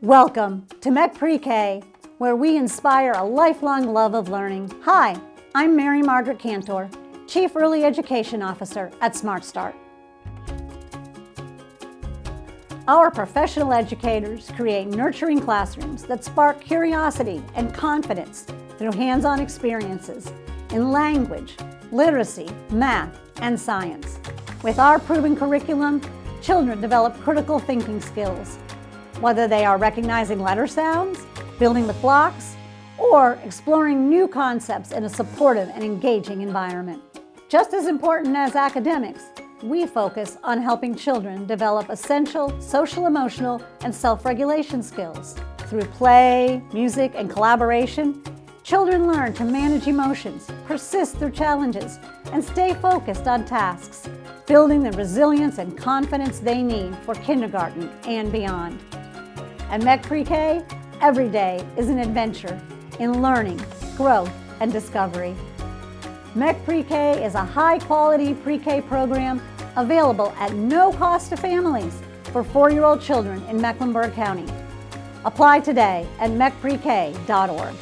Welcome to MECK Pre-K, where we inspire a lifelong love of learning. Hi, I'm Mary Margaret Cantor, Chief Early Education Officer at Smart Start. Our professional educators create nurturing classrooms that spark curiosity and confidence through hands-on experiences in language, literacy, math, and science. With our proven curriculum, children develop critical thinking skills, whether they are recognizing letter sounds, building with blocks, or exploring new concepts in a supportive and engaging environment. Just as important as academics, we focus on helping children develop essential social-emotional and self-regulation skills. Through play, music, and collaboration, children learn to manage emotions, persist through challenges, and stay focused on tasks, building the resilience and confidence they need for kindergarten and beyond. At MECK Pre-K, every day is an adventure in learning, growth, and discovery. MECK Pre-K is a high-quality pre-K program available at no cost to families for 4-year-old children in Mecklenburg County. Apply today at meckprek.org.